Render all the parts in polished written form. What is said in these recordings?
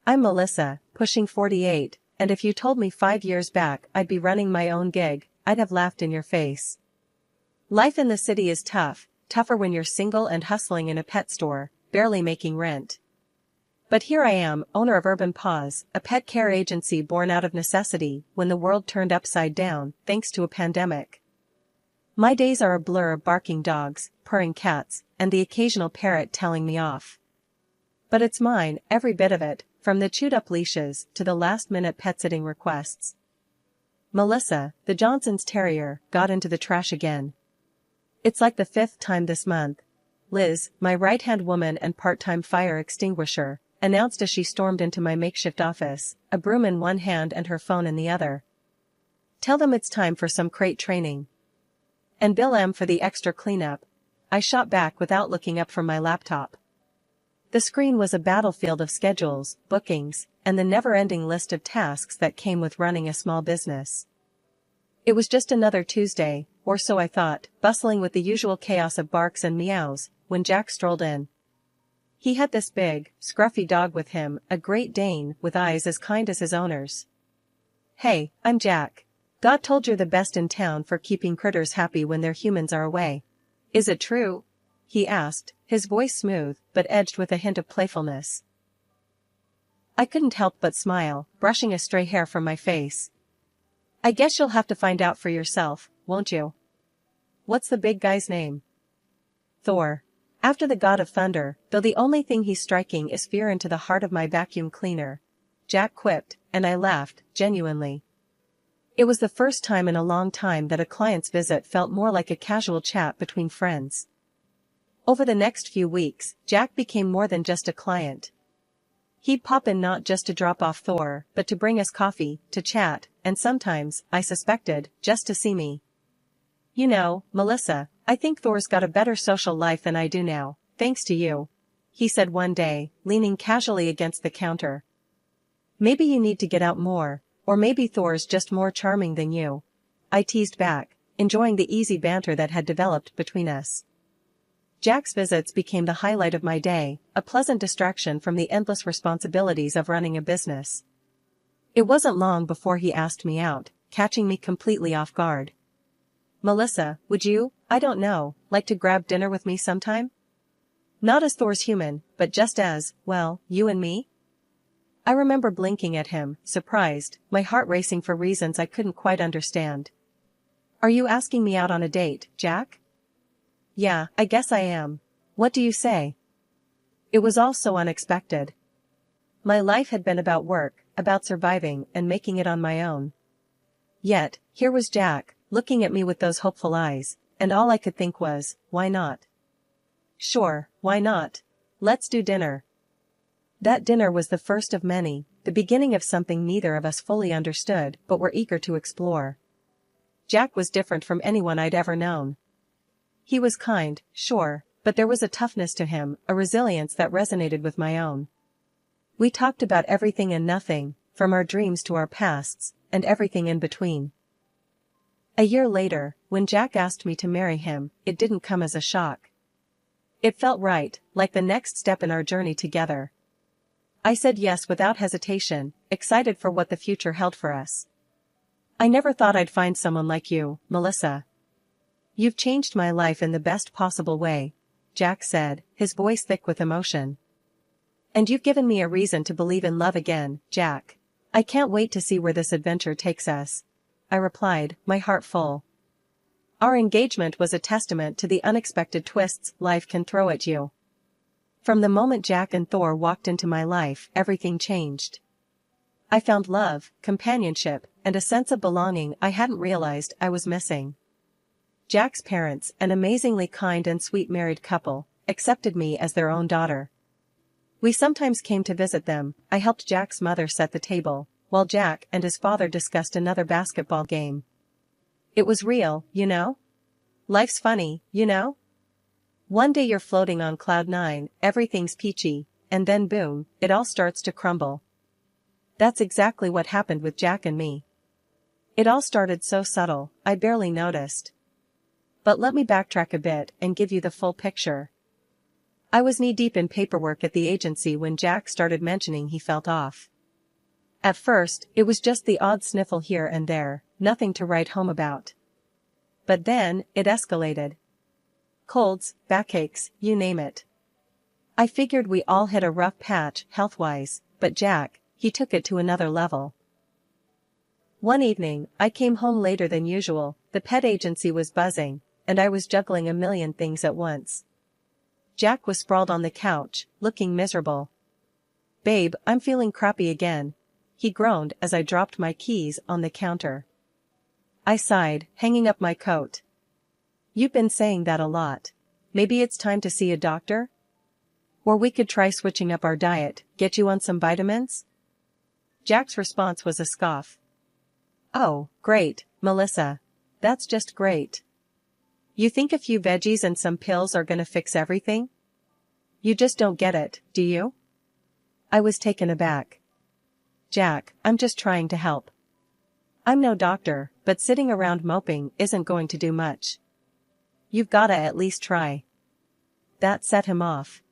I'm Melissa, pushing 48, and if you told me 5 years back I'd be running my own gig, I'd have laughed in your face. Life in the city is tough, tougher when you're single and hustling in a pet store, barely making rent. But here I am, owner of Urban Paws, a pet care agency born out of necessity when the world turned upside down thanks to a pandemic. My days are a blur of barking dogs, purring cats, and the occasional parrot telling me off. But it's mine, every bit of it, from the chewed-up leashes to the last-minute pet-sitting requests. Melissa, the Johnson's Terrier, got into the trash again. It's like the 5th time this month. Liz, my right-hand woman and part-time fire extinguisher, announced as she stormed into my makeshift office, a broom in one hand and her phone in the other. Tell them it's time for some crate training. And bill M for the extra cleanup. I shot back without looking up from my laptop. The screen was a battlefield of schedules, bookings, and the never-ending list of tasks that came with running a small business. It was just another Tuesday, or so I thought, bustling with the usual chaos of barks and meows, when Jack strolled in. He had this big, scruffy dog with him, a Great Dane with eyes as kind as his owner's. "Hey, I'm Jack. God told you're the best in town for keeping critters happy when their humans are away. Is it true?" he asked, his voice smooth, but edged with a hint of playfulness. I couldn't help but smile, brushing a stray hair from my face. "I guess you'll have to find out for yourself, won't you?" "What's the big guy's name?" "Thor. After the god of thunder, though the only thing he's striking is fear into the heart of my vacuum cleaner," Jack quipped, and I laughed, genuinely. It was the first time in a long time that a client's visit felt more like a casual chat between friends. Over the next few weeks, Jack became more than just a client. He'd pop in not just to drop off Thor, but to bring us coffee, to chat, and sometimes, I suspected, just to see me. "You know, Melissa, I think Thor's got a better social life than I do now, thanks to you," he said one day, leaning casually against the counter. "Maybe you need to get out more, or maybe Thor's just more charming than you," I teased back, enjoying the easy banter that had developed between us. Jack's visits became the highlight of my day, a pleasant distraction from the endless responsibilities of running a business. It wasn't long before he asked me out, catching me completely off guard. "Melissa, would you, I don't know, like to grab dinner with me sometime? Not as Thor's human, but just as, well, you and me?" I remember blinking at him, surprised, my heart racing for reasons I couldn't quite understand. "Are you asking me out on a date, Jack?" "Yeah, I guess I am. What do you say?" It was all so unexpected. My life had been about work, about surviving and making it on my own. Yet, here was Jack, looking at me with those hopeful eyes, and all I could think was, why not? Sure, why not? Let's do dinner. That dinner was the first of many, the beginning of something neither of us fully understood but were eager to explore. Jack was different from anyone I'd ever known. He was kind, sure, but there was a toughness to him, a resilience that resonated with my own. We talked about everything and nothing, from our dreams to our pasts, and everything in between. A year later, when Jack asked me to marry him, it didn't come as a shock. It felt right, like the next step in our journey together. I said yes without hesitation, excited for what the future held for us. "I never thought I'd find someone like you, Melissa. You've changed my life in the best possible way," Jack said, his voice thick with emotion. "And you've given me a reason to believe in love again, Jack. I can't wait to see where this adventure takes us," I replied, my heart full. Our engagement was a testament to the unexpected twists life can throw at you. From the moment Jack and Thor walked into my life, everything changed. I found love, companionship, and a sense of belonging I hadn't realized I was missing. Jack's parents, an amazingly kind and sweet married couple, accepted me as their own daughter. We sometimes came to visit them. I helped Jack's mother set the table, while Jack and his father discussed another basketball game. It was real, you know? Life's funny, you know? One day you're floating on cloud 9, everything's peachy, and then boom, it all starts to crumble. That's exactly what happened with Jack and me. It all started so subtle, I barely noticed. But let me backtrack a bit and give you the full picture. I was knee-deep in paperwork at the agency when Jack started mentioning he felt off. At first, it was just the odd sniffle here and there, nothing to write home about. But then, it escalated. Colds, backaches, you name it. I figured we all hit a rough patch health-wise, but Jack, he took it to another level. One evening, I came home later than usual, the pet agency was buzzing, and I was juggling a million things at once. Jack was sprawled on the couch, looking miserable. "Babe, I'm feeling crappy again," he groaned as I dropped my keys on the counter. I sighed, hanging up my coat. "You've been saying that a lot. Maybe it's time to see a doctor? Or we could try switching up our diet, get you on some vitamins?" Jack's response was a scoff. "Oh, great, Melissa. That's just great. You think a few veggies and some pills are gonna fix everything? You just don't get it, do you?" I was taken aback. "Jack, I'm just trying to help. I'm no doctor, but sitting around moping isn't going to do much. You've gotta at least try." That set him off.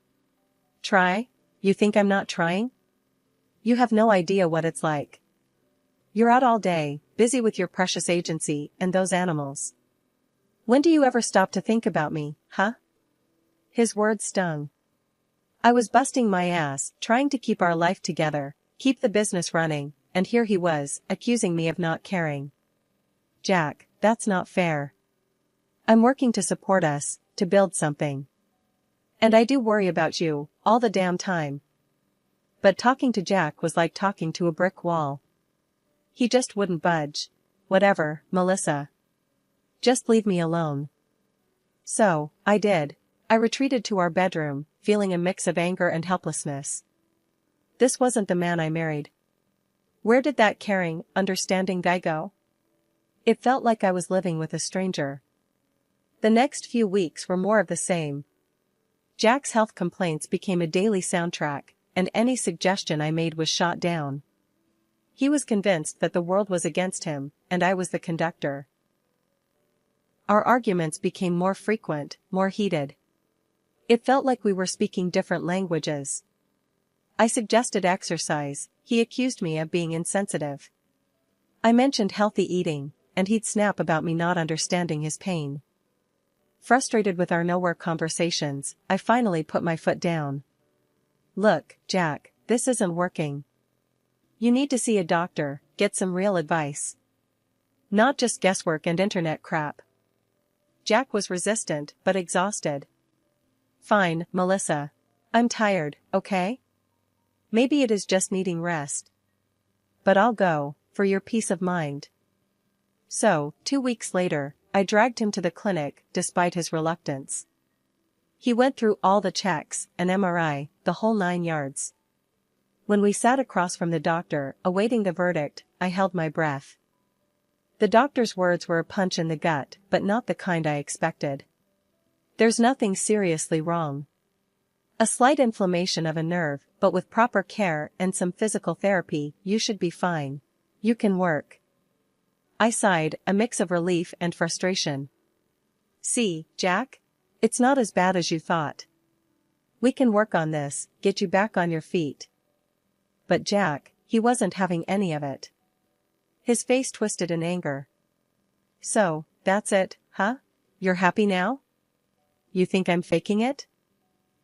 "Try? You think I'm not trying? You have no idea what it's like. You're out all day, busy with your precious agency and those animals. When do you ever stop to think about me, huh?" His words stung. I was busting my ass, trying to keep our life together, keep the business running, and here he was, accusing me of not caring. "Jack, that's not fair. I'm working to support us, to build something. And I do worry about you, all the damn time." But talking to Jack was like talking to a brick wall. He just wouldn't budge. "Whatever, Melissa. Just leave me alone." So, I did. I retreated to our bedroom, feeling a mix of anger and helplessness. This wasn't the man I married. Where did that caring, understanding guy go? It felt like I was living with a stranger. The next few weeks were more of the same. Jack's health complaints became a daily soundtrack, and any suggestion I made was shot down. He was convinced that the world was against him, and I was the conductor. Our arguments became more frequent, more heated. It felt like we were speaking different languages. I suggested exercise, he accused me of being insensitive. I mentioned healthy eating, and he'd snap about me not understanding his pain. Frustrated with our nowhere conversations, I finally put my foot down. "Look, Jack, this isn't working. You need to see a doctor, get some real advice. Not just guesswork and internet crap." Jack was resistant, but exhausted. "Fine, Melissa. I'm tired, okay? Maybe it is just needing rest. But I'll go, for your peace of mind." So, 2 weeks later, I dragged him to the clinic, despite his reluctance. He went through all the checks, an MRI, the whole 9 yards. When we sat across from the doctor, awaiting the verdict, I held my breath. The doctor's words were a punch in the gut, but not the kind I expected. "There's nothing seriously wrong. A slight inflammation of a nerve, but with proper care and some physical therapy, you should be fine. You can work." I sighed, a mix of relief and frustration. "See, Jack? It's not as bad as you thought. We can work on this, get you back on your feet." But Jack, he wasn't having any of it. His face twisted in anger. "So, that's it, huh? You're happy now? You think I'm faking it?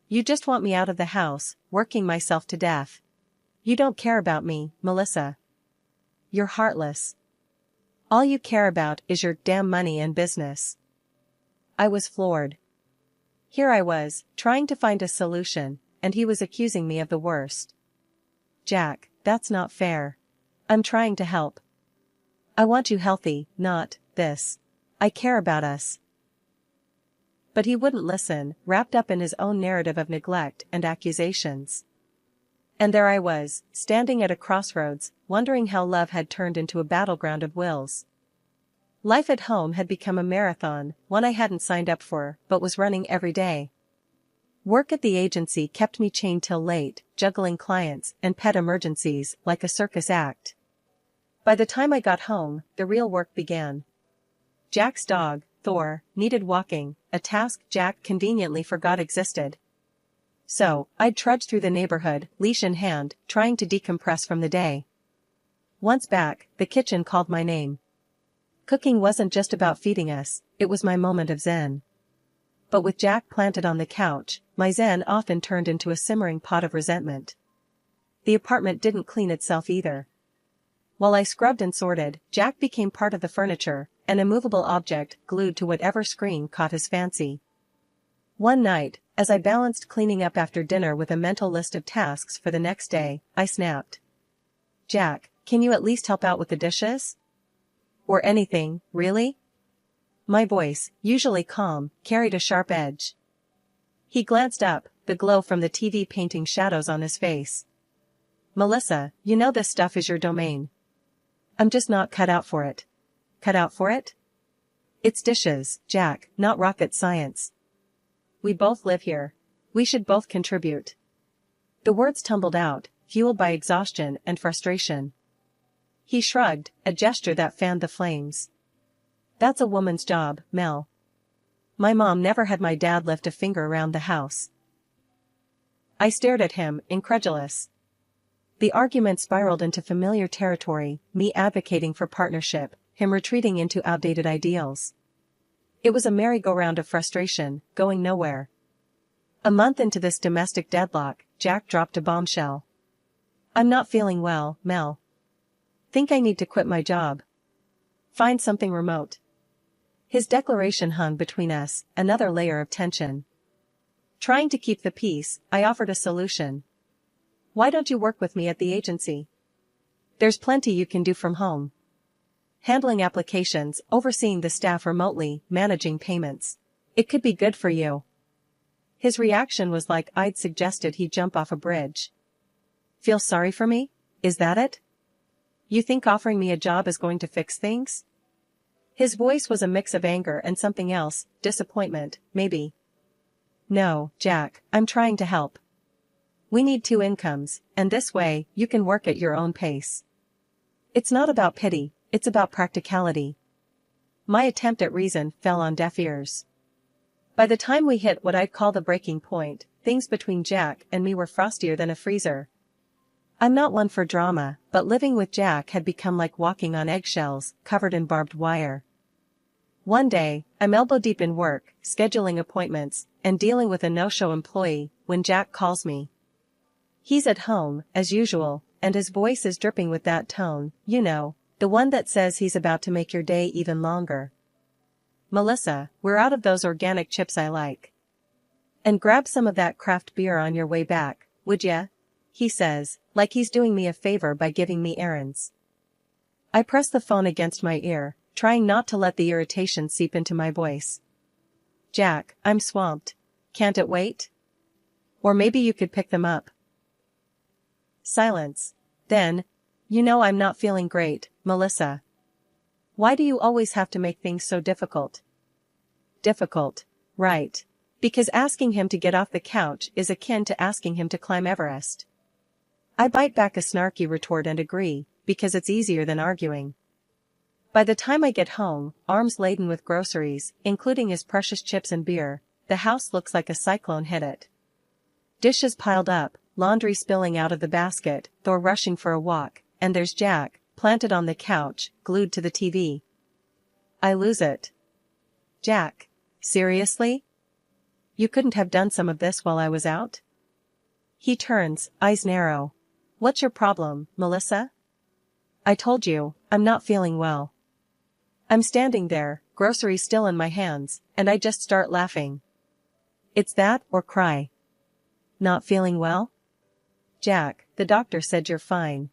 You just want me out of the house, working myself to death. You don't care about me, Melissa. You're heartless. All you care about is your damn money and business." I was floored. Here I was, trying to find a solution, and he was accusing me of the worst. "Jack, that's not fair. I'm trying to help. I want you healthy, not this. I care about us." But he wouldn't listen, wrapped up in his own narrative of neglect and accusations. And there I was, standing at a crossroads, wondering how love had turned into a battleground of wills. Life at home had become a marathon, one I hadn't signed up for, but was running every day. Work at the agency kept me chained till late, juggling clients and pet emergencies like a circus act. By the time I got home, the real work began. Jack's dog, Thor, needed walking, a task Jack conveniently forgot existed. So, I'd trudge through the neighborhood, leash in hand, trying to decompress from the day. Once back, the kitchen called my name. Cooking wasn't just about feeding us, it was my moment of zen. But with Jack planted on the couch, my zen often turned into a simmering pot of resentment. The apartment didn't clean itself either. While I scrubbed and sorted, Jack became part of the furniture, an immovable object glued to whatever screen caught his fancy. One night, as I balanced cleaning up after dinner with a mental list of tasks for the next day, I snapped. Jack, can you at least help out with the dishes? Or anything, really? My voice, usually calm, carried a sharp edge. He glanced up, the glow from the TV painting shadows on his face. Melissa, you know this stuff is your domain. I'm just not cut out for it. Cut out for it? It's dishes, Jack, not rocket science. We both live here. We should both contribute. The words tumbled out, fueled by exhaustion and frustration. He shrugged, a gesture that fanned the flames. That's a woman's job, Mel. My mom never had my dad lift a finger around the house. I stared at him, incredulous. The argument spiraled into familiar territory, me advocating for partnership, him retreating into outdated ideals. It was a merry-go-round of frustration, going nowhere. A month into this domestic deadlock, Jack dropped a bombshell. I'm not feeling well, Mel. Think I need to quit my job. Find something remote. His declaration hung between us, another layer of tension. Trying to keep the peace, I offered a solution. Why don't you work with me at the agency? There's plenty you can do from home. Handling applications, overseeing the staff remotely, managing payments. It could be good for you. His reaction was like I'd suggested he jump off a bridge. Feel sorry for me? Is that it? You think offering me a job is going to fix things? His voice was a mix of anger and something else, disappointment, maybe. No, Jack, I'm trying to help. We need 2 incomes, and this way, you can work at your own pace. It's not about pity, it's about practicality. My attempt at reason fell on deaf ears. By the time we hit what I'd call the breaking point, things between Jack and me were frostier than a freezer. I'm not one for drama, but living with Jack had become like walking on eggshells, covered in barbed wire. One day, I'm elbow deep in work, scheduling appointments, and dealing with a no-show employee, when Jack calls me. He's at home, as usual, and his voice is dripping with that tone, you know, the one that says he's about to make your day even longer. Melissa, we're out of those organic chips I like. And grab some of that craft beer on your way back, would ya? He says, like he's doing me a favor by giving me errands. I press the phone against my ear, trying not to let the irritation seep into my voice. Jack, I'm swamped. Can't it wait? Or maybe you could pick them up. Silence. Then, you know I'm not feeling great, Melissa. Why do you always have to make things so difficult? Difficult, right. Because asking him to get off the couch is akin to asking him to climb Everest. I bite back a snarky retort and agree, because it's easier than arguing. By the time I get home, arms laden with groceries, including his precious chips and beer, the house looks like a cyclone hit it. Dishes piled up, laundry spilling out of the basket, Thor rushing for a walk, and there's Jack, planted on the couch, glued to the TV. I lose it. Jack, seriously? You couldn't have done some of this while I was out? He turns, eyes narrow. What's your problem, Melissa? I told you, I'm not feeling well. I'm standing there, groceries still in my hands, and I just start laughing. It's that, or cry. Not feeling well? Jack, the doctor said you're fine.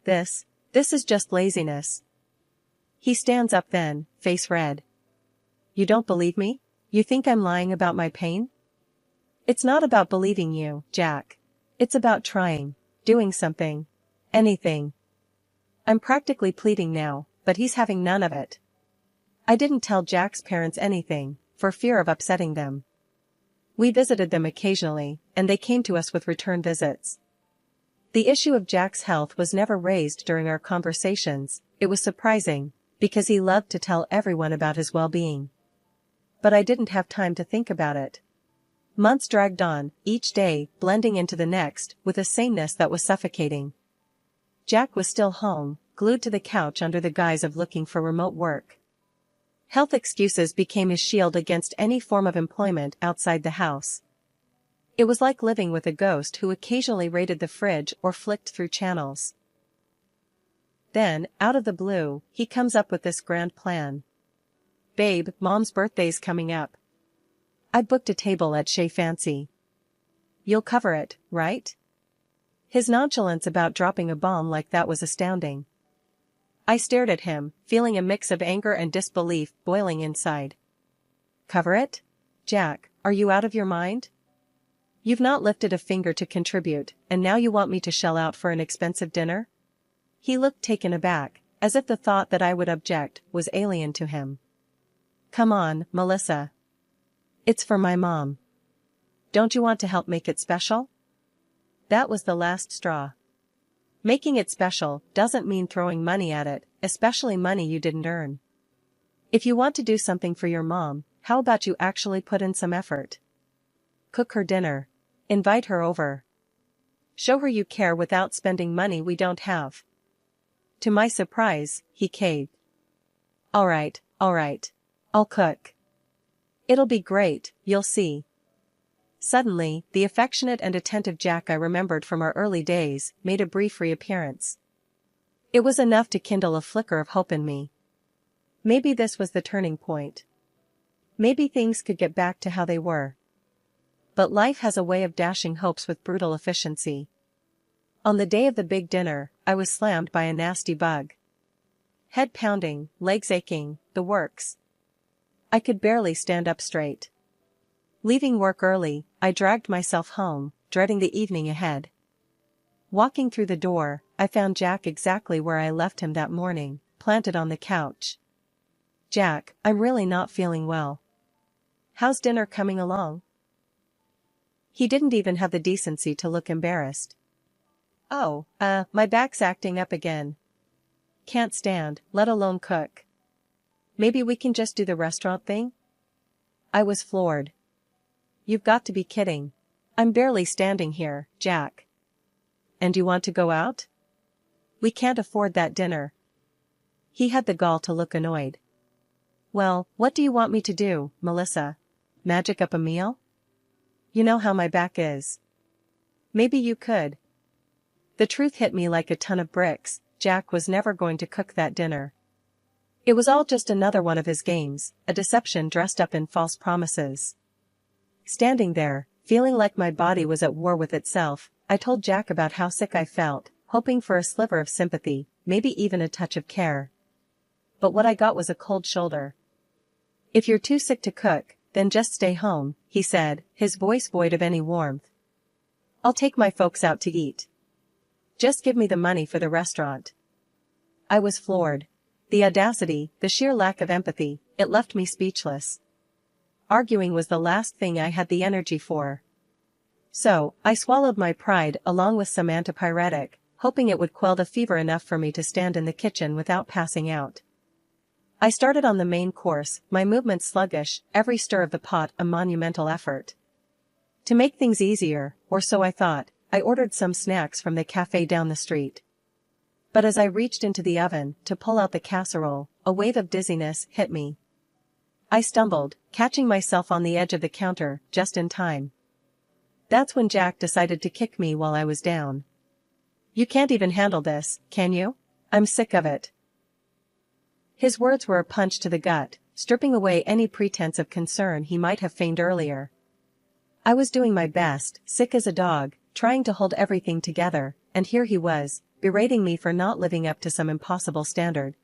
This is just laziness. He stands up then, face red. You don't believe me? You think I'm lying about my pain? It's not about believing you, Jack. It's about trying, doing something. Anything. I'm practically pleading now, but he's having none of it. I didn't tell Jack's parents anything, for fear of upsetting them. We visited them occasionally, and they came to us with return visits. The issue of Jack's health was never raised during our conversations. It was surprising, because he loved to tell everyone about his well-being. But I didn't have time to think about it. Months dragged on, each day blending into the next with a sameness that was suffocating. Jack was still home, glued to the couch under the guise of looking for remote work. Health excuses became his shield against any form of employment outside the house. It was like living with a ghost who occasionally raided the fridge or flicked through channels. Then, out of the blue, he comes up with this grand plan. "Babe, Mom's birthday's coming up. I booked a table at Chez Fancy. You'll cover it, right?" His nonchalance about dropping a bomb like that was astounding. I stared at him, feeling a mix of anger and disbelief boiling inside. "Cover it? Jack, are you out of your mind? You've not lifted a finger to contribute, and now you want me to shell out for an expensive dinner?" He looked taken aback, as if the thought that I would object was alien to him. "Come on, Melissa. It's for my mom. Don't you want to help make it special?" That was the last straw. Making it special doesn't mean throwing money at it, especially money you didn't earn. If you want to do something for your mom, how about you actually put in some effort? Cook her dinner. Invite her over. Show her you care without spending money we don't have. To my surprise, he caved. All right, I'll cook. It'll be great, you'll see." Suddenly, the affectionate and attentive Jack I remembered from our early days made a brief reappearance. It was enough to kindle a flicker of hope in me. Maybe this was the turning point. Maybe things could get back to how they were. But life has a way of dashing hopes with brutal efficiency. On the day of the big dinner, I was slammed by a nasty bug. Head pounding, legs aching, the works. I could barely stand up straight. Leaving work early, I dragged myself home, dreading the evening ahead. Walking through the door, I found Jack exactly where I left him that morning, planted on the couch. "Jack, I'm really not feeling well. How's dinner coming along?" He didn't even have the decency to look embarrassed. "Oh, my back's acting up again. Can't stand, let alone cook. Maybe we can just do the restaurant thing?" I was floored. "You've got to be kidding. I'm barely standing here, Jack. And you want to go out? We can't afford that dinner." He had the gall to look annoyed. "Well, what do you want me to do, Melissa? Magic up a meal? You know how my back is. Maybe you could." The truth hit me like a ton of bricks. Jack was never going to cook that dinner. It was all just another one of his games, a deception dressed up in false promises. Standing there, feeling like my body was at war with itself, I told Jack about how sick I felt, hoping for a sliver of sympathy, maybe even a touch of care. But what I got was a cold shoulder. "If you're too sick to cook, then just stay home," he said, his voice void of any warmth. "I'll take my folks out to eat. Just give me the money for the restaurant." I was floored. The audacity, the sheer lack of empathy, it left me speechless. Arguing was the last thing I had the energy for. So, I swallowed my pride along with some antipyretic, hoping it would quell the fever enough for me to stand in the kitchen without passing out. I started on the main course, my movements sluggish, every stir of the pot a monumental effort. To make things easier, or so I thought, I ordered some snacks from the cafe down the street. But as I reached into the oven to pull out the casserole, a wave of dizziness hit me. I stumbled, catching myself on the edge of the counter, just in time. That's when Jack decided to kick me while I was down. "You can't even handle this, can you? I'm sick of it." His words were a punch to the gut, stripping away any pretense of concern he might have feigned earlier. I was doing my best, sick as a dog, trying to hold everything together, and here he was, berating me for not living up to some impossible standard.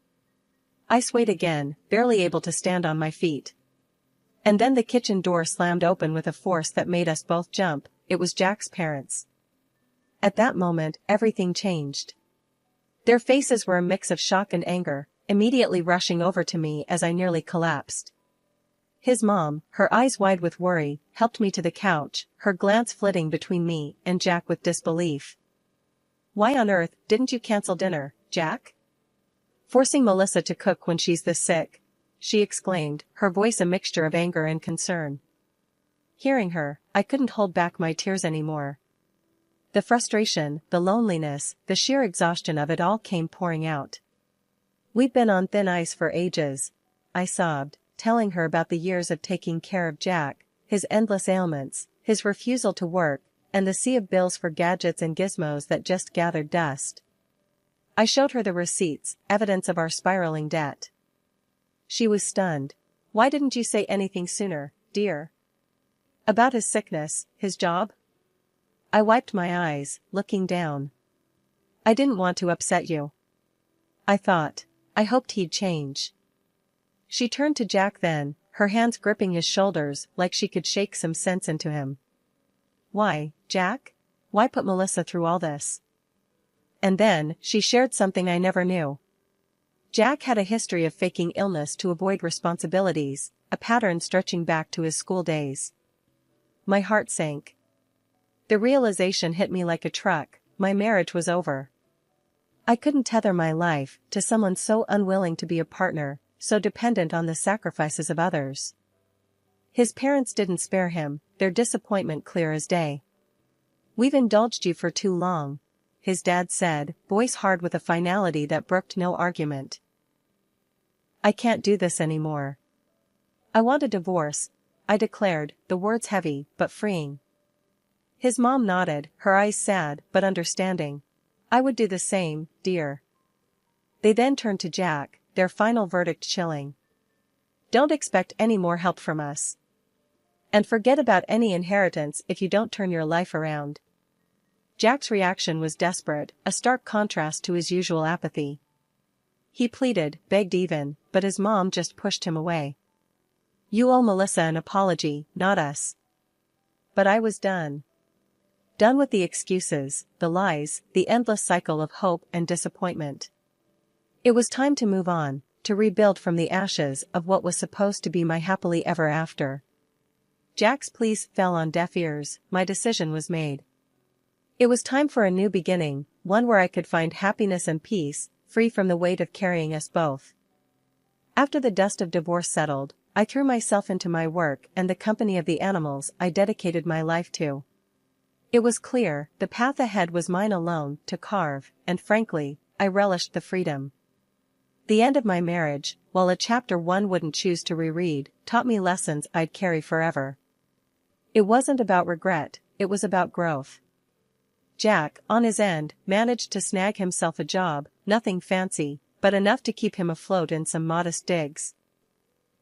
I swayed again, barely able to stand on my feet. And then the kitchen door slammed open with a force that made us both jump. It was Jack's parents. At that moment, everything changed. Their faces were a mix of shock and anger, immediately rushing over to me as I nearly collapsed. His mom, her eyes wide with worry, helped me to the couch, her glance flitting between me and Jack with disbelief. "Why on earth didn't you cancel dinner, Jack? Forcing Melissa to cook when she's this sick," she exclaimed, her voice a mixture of anger and concern. Hearing her, I couldn't hold back my tears anymore. The frustration, the loneliness, the sheer exhaustion of it all came pouring out. "We've been on thin ice for ages," I sobbed, telling her about the years of taking care of Jack, his endless ailments, his refusal to work, and the sea of bills for gadgets and gizmos that just gathered dust. I showed her the receipts, evidence of our spiraling debt. She was stunned. "Why didn't you say anything sooner, dear? About his sickness, his job?" I wiped my eyes, looking down. "I didn't want to upset you. I hoped he'd change." She turned to Jack then, her hands gripping his shoulders like she could shake some sense into him. "Why, Jack? Why put Melissa through all this?" And then, she shared something I never knew. Jack had a history of faking illness to avoid responsibilities, a pattern stretching back to his school days. My heart sank. The realization hit me like a truck: my marriage was over. I couldn't tether my life to someone so unwilling to be a partner, so dependent on the sacrifices of others. His parents didn't spare him, their disappointment clear as day. "We've indulged you for too long," his dad said, voice hard with a finality that brooked no argument. "I can't do this anymore. I want a divorce," I declared, the words heavy, but freeing. His mom nodded, her eyes sad, but understanding. "I would do the same, dear." They then turned to Jack, their final verdict chilling. "Don't expect any more help from us. And forget about any inheritance if you don't turn your life around." Jack's reaction was desperate, a stark contrast to his usual apathy. He pleaded, begged even, but his mom just pushed him away. "You owe Melissa an apology, not us." But I was done. Done with the excuses, the lies, the endless cycle of hope and disappointment. It was time to move on, to rebuild from the ashes of what was supposed to be my happily ever after. Jack's pleas fell on deaf ears, my decision was made. It was time for a new beginning, one where I could find happiness and peace, free from the weight of carrying us both. After the dust of divorce settled, I threw myself into my work and the company of the animals I dedicated my life to. It was clear, the path ahead was mine alone to carve, and frankly, I relished the freedom. The end of my marriage, while a chapter one wouldn't choose to reread, taught me lessons I'd carry forever. It wasn't about regret, it was about growth. Jack, on his end, managed to snag himself a job, nothing fancy, but enough to keep him afloat in some modest digs.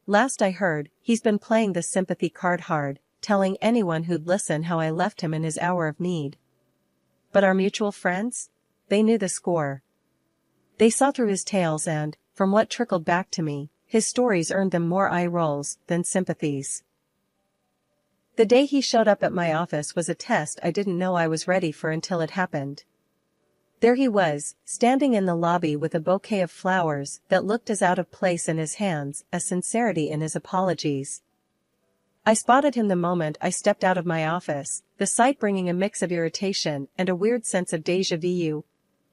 Last I heard, he's been playing the sympathy card hard, telling anyone who'd listen how I left him in his hour of need. But our mutual friends? They knew the score. They saw through his tales and, from what trickled back to me, his stories earned them more eye rolls than sympathies. The day he showed up at my office was a test I didn't know I was ready for until it happened. There he was, standing in the lobby with a bouquet of flowers that looked as out of place in his hands as sincerity in his apologies. I spotted him the moment I stepped out of my office, the sight bringing a mix of irritation and a weird sense of déjà vu.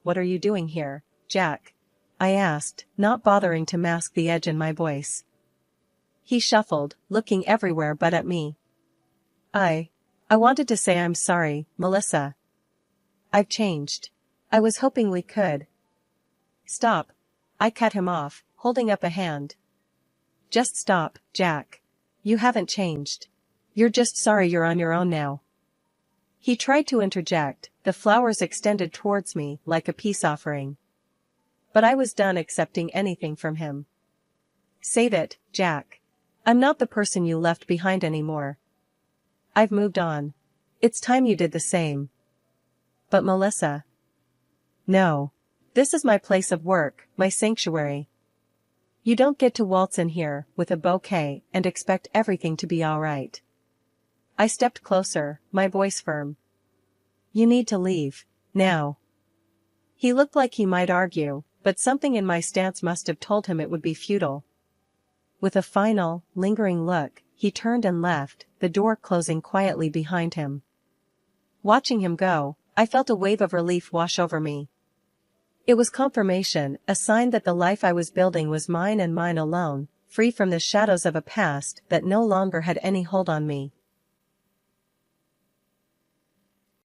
"What are you doing here, Jack?" I asked, not bothering to mask the edge in my voice. He shuffled, looking everywhere but at me. I wanted to say I'm sorry, Melissa. I've changed. I was hoping we could." "Stop." I cut him off, holding up a hand. "Just stop, Jack. You haven't changed. You're just sorry you're on your own now." He tried to interject, the flowers extended towards me like a peace offering. But I was done accepting anything from him. "Save it, Jack. I'm not the person you left behind anymore. I've moved on. It's time you did the same." "But Melissa." "No. This is my place of work, my sanctuary. You don't get to waltz in here with a bouquet and expect everything to be all right." I stepped closer, my voice firm. "You need to leave, now." He looked like he might argue, but something in my stance must have told him it would be futile. With a final, lingering look, he turned and left, the door closing quietly behind him. Watching him go, I felt a wave of relief wash over me. It was confirmation, a sign that the life I was building was mine and mine alone, free from the shadows of a past that no longer had any hold on me.